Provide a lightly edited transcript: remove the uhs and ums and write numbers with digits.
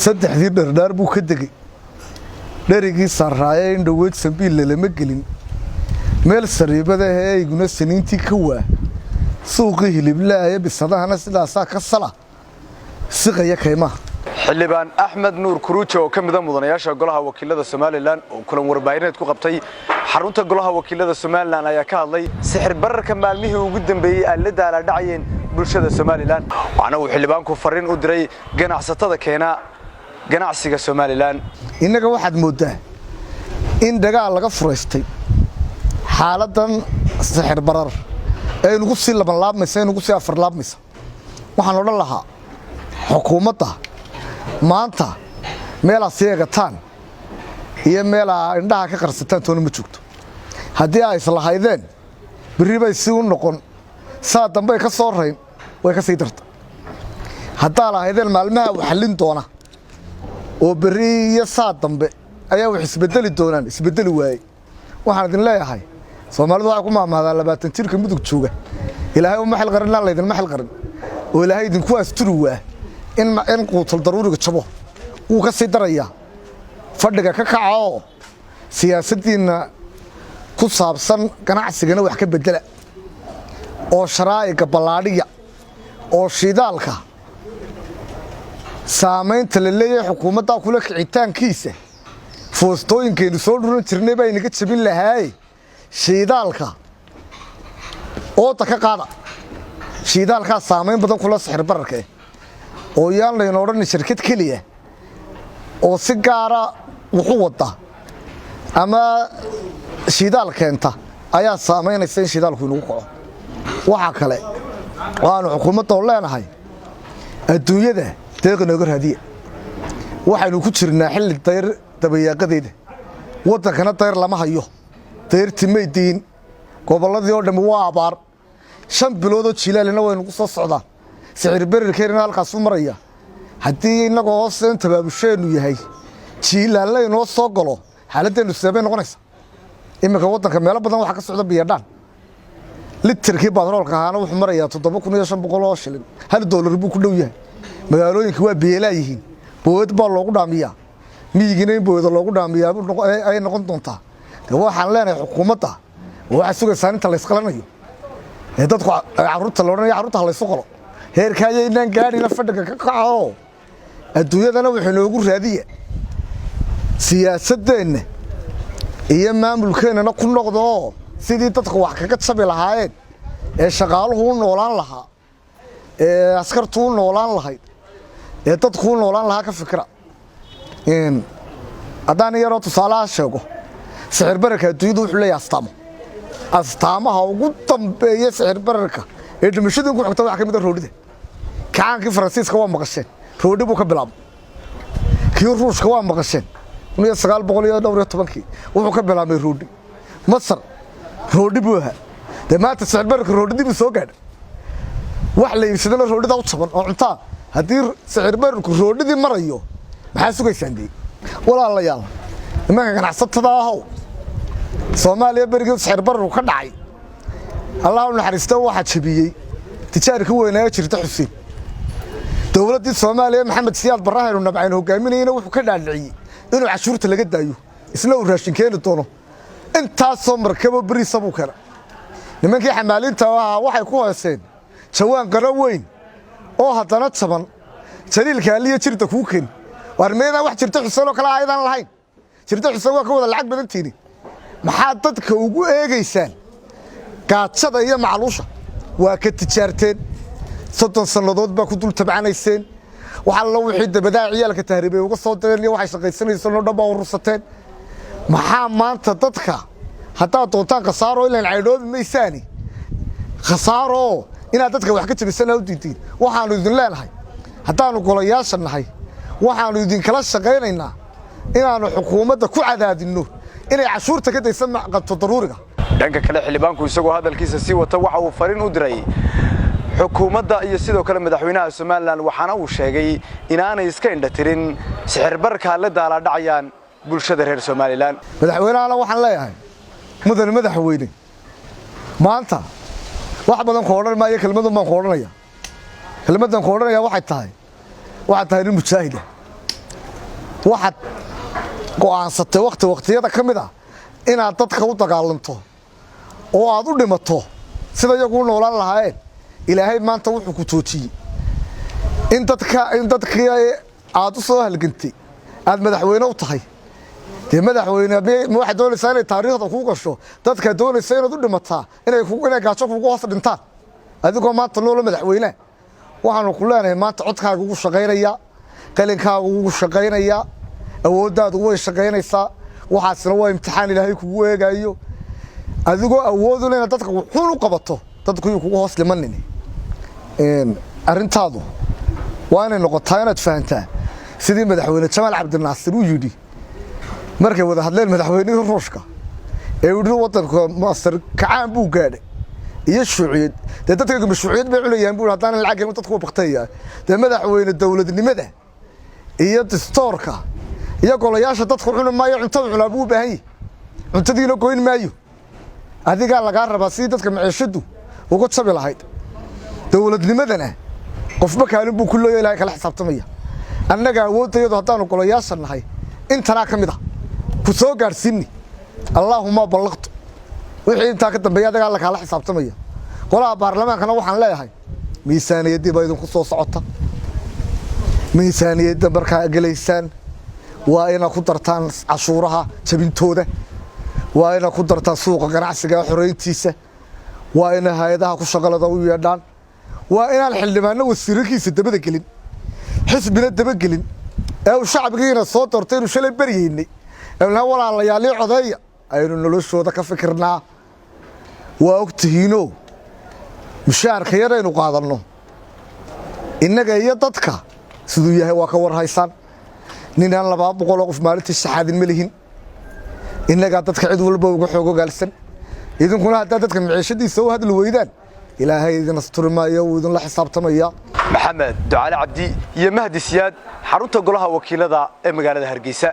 saddexdii dhardhaar buu ka degay dherigii sarraaya in dhaweyd sambiil lama gelin meel sariibada ee ayguna saniintii ka waa suuqii hiliblaaya bisadahana sidaasaa ka sala siqaya kaymaha xildhibaan Axmed Nuur Kuruujo oo kamid ah mudanayaasha golaha wakiilada Soomaaliland oo kulan warbaahineed ku qabtay xarunta golaha wakiilada Soomaaliland ayaa ka hadlay sixir bararka maalmihii ugu dambeeyay ay la daala dhacayeen bulshada Soomaaliland waxaana uu xildhibaanku fariin u diray ganacsatada keena ganacsiga Soomaaliland inaga waxaad moodaa in dagaal laga fureystay xaaladan sixir barar ee lagu sii laban laabmaysa lagu sii afar laabmaysa waxaan odhan lahaa xukuumadda maanta meel aseegataan iyo meel indhaha ka qarsataan toona ma joogto haddii ay isla haydeen biri bay si u noqon saa dambe ka soo rayn way ka sii darta haddaa la haydeen maalmaha waxalin doona oo biri iyo saa dambe ayaa wax isbedeli doonaan isbedeli waayay waxaan idin leeyahay Soomaalidu waxay ku maamahdaa 20 jirka mudug jooga ilaahay uma xil qarin la idin ma xil qarin oo ilaahay idin ku asturi waa in quutul daruuriga jabo uu ka sii daraya fadhiga ka kaco siyaasaddiina ku saabsan ganacsigana wax ka bedela oo sharaa'iga balaadhiya oo shidaalka saamaynta la leeyahay xukuumadda kula kicitaankiisa foostooyinkeenu soo dhuran jirnay bay inaga jabin lahaay shidaalka oo ta ka qaada shidaalka saamayn badan kula sixir bararka oo yaan la odhan shirkad kaliya oo si gaara wuxuu wada ama shidaal keenta ayaa saameynaysa in shidaalku inuu kaco waxa kale waanu xukuumadda oo leenahay adduunyada deeqna uga raadiya waxaynu ku jirnaa xilli dayr dabayaaqadeeda wadankana dayr lama hayo dayrti meeydiin goboladii oo dhan waa abaar 5 bilood oo jilaalina waynu ku soo socdaan sicir bararkeena halkaas u maraya haddii inagoo hooseen tabaabusheenu yahay jiilaalay noo soo galo xaaladdeenu sababay noqonaysa imika wadanka meel badan waxa ka socda biyadhaan litirkii batroolka ahaana wuxuu marayaa 7500 oo shilin $1 buu ku dhow yahay magaalooyinka waa biyeelaayihiin bood baa loogu dhaamiyaa miigina in bood loogu dhaamiyaa ay noqon doontaa waxaan leenahay xukuumadda waxa sugaysaa inta la isqalanayo ee dadku carruurta loodhanaya carruurta la isoo qolo heerkaayeenan gaadhina fadhiga ka kaco adduunyadana wuxuu noogu raadiya siyaasaddeena iyo maamulkeena ku noqdo sidii dadku wax kaga jabi lahaayeen ee shaqaaluhu u noolaan lahaa ee askartu u noolaan lahayd ee dadku u noolaan lahaa ka fikra haddaan yaroo tusaalaha sheego sixir bararka adduunyadu wuxuu leeyahay astaamaha ugu dambeeya sixir bararka ee dhimashada ku xigta waxa ka mid ah roodhida kaankii Faransiiska waa maqasheen roodhi buu ka bilaabay kii Ruushka waa maqasheen 1912 wuxuu ka bilaabay roodhi Masar roodhi buu ahaa maanta sicir bararka roodhidii buu soo gaadhay wax la iibsadana roodhida u jaban oo cuntaa haddii sicir bararku roodhidii marayo maxaa sugaysaan dii walaalayaal nimanka ganacsatada ah Soomaaliya bariga sicir bararku ka dhacay Allah u naxariisto waxa jabiyay tijaarka weynaa jirta Xuseen dawladda Soomaaliya Maxamed Siyaad Barre inuu nabceen hogaaminayna wuxuu ka dhaadhiciyay inuu cashuurta laga daayo isla uu raashin keeni doono intaas soo markaba bari sabu kala nimankii xamaalinta waxay ku hooseen jawaan qaran weyn oo haddana jaban jaliilka aliya jirta ku keen warmeeda wax jirta Xuseen oo kala aydan lahayn jirta Xuseen waa ka wada lacag badan tiini maxaa dadka ugu eegaysaan gaajada iyo macluusha waa ka tijaarteen 30 sanadood baa ku dul tabcanayseen waxa la wixii dabada ciyaalka tahriibay uga soo direen waxay shaqaysanaysan oo dhaba urursateen maxaa maanta dadka hadaa doontaan qasaaro ilaa caydoobi maysaani qasaaro ina dadka wax ka jabisana u diideen waxaanu idin leenahay hadaanu golayaasha nahay waxaanu idin kala shaqaynaynaa inaanu xukuumadda ku cadaadino inay cashuurta ka daysan maqabto daruuriga dhanka kale xildhibaanku isagoo hadalkiisa si wata waxa uu fariin u diray xukuumadda iyo sidoo kale madaxweynaha Soomaaliland waxaana uu sheegay inaanay iska indhatirin sixir bararka la daala dhacayaan bulshada reer Soomaaliland madaxweynaha waxaan leeyahay madaxweyne maanta wax badan ku oran maayo kelmadan baan ku oranaya waxay tahay mujaahid waxaad go'aansatay waqtiyada ka mid ah inaad dadka u dagaalanto oo aad u dhimato sida iyagu u noolaan lahaayeen ilaahay maanta wuxuu ku toojiyey in dadkii aad u soo halgantay aad madaxweyne u tahay dee madaxweyne ma waxaad doonaysaa inay taariikhda kuu gasho dadka doonaysa inaad u dhimataa inay gaajo kugu hoos dhintaan adigoo maanta noola madaxweyne waxaanu ku leenahay maanta codkaaga ugu shaqaynaya qalinkaaga ugu shaqaynaya awooddaadu way shaqaynaysaa waxaasna waa imtixaan ilaahay kugu eegayo adigoo awooduna inaad dadka wuxuun u qabato dadku kugu hoos dhimanin arrintaadu waa inay noqotaa inaad fahantaa sidii madaxweyne Jamaal Cabdinaasir uu yidhi markay wada hadleen madaxweynihii Ruushka ee uu wadanka Masar kacaan buu gaadhay iyo shuuciyad dadka mashuuciyad bay culayaan buu hadaan lacag helin dadku baqtaya madaxweyne dawladnimada iyo dastuurka iyo golayaasha dadku cunaan maayo cuntada cunaa buu baahan yahay cuntadiina goyn maayo adiga laga rabaa si dadka maciishadu uga tabi lahayd dawladnimadana qofba kaalin buu ku leeyahay ilaahay kala xisaabtamaya annaga awoodayadu hadaan golayaasha nahay intana kamida ku soo gaarsiini Allahumma ballaqtu wixii inta ka dambeeyay adiga la kala xisaabtamaya qolaha baarlamaankana waxaan leeyahay miisaaniyadii baa idin ku soo socota miisaaniyadda markaa galeysaan waa ina ku dartaan cashuuraha jabintooda waa ina ku dartaan suuqa ganacsiga xoreyntiisa waa ina hay'adaha ku shaqalada u yeedhaan waa inaan xildhibaano wasiirkiisa dabada gelin xisbina daba gelin ee shacabkiina soo doortay inuu shalay bariyeynay ee walaalayaal codeeya aynu noloshooda ka fikirnaa waa ogtihiino mushaarka yaraynu qaadano innaga iyo dadka sidoo yahay waa ka war haysan ninaan 200 qof maalintii saxaadin ma lihin innaga dadka cid walba uga xoogo gaalsan idinkuna hadda dadka maciishadiisa oo hadal weydaan ilaahay idin asturmaayo oo idin la xisaabtamaya maxamed ducaale cabdi iyo mahdi siyaad xarunta golaha wakiilada ee magaalada Hargeysa.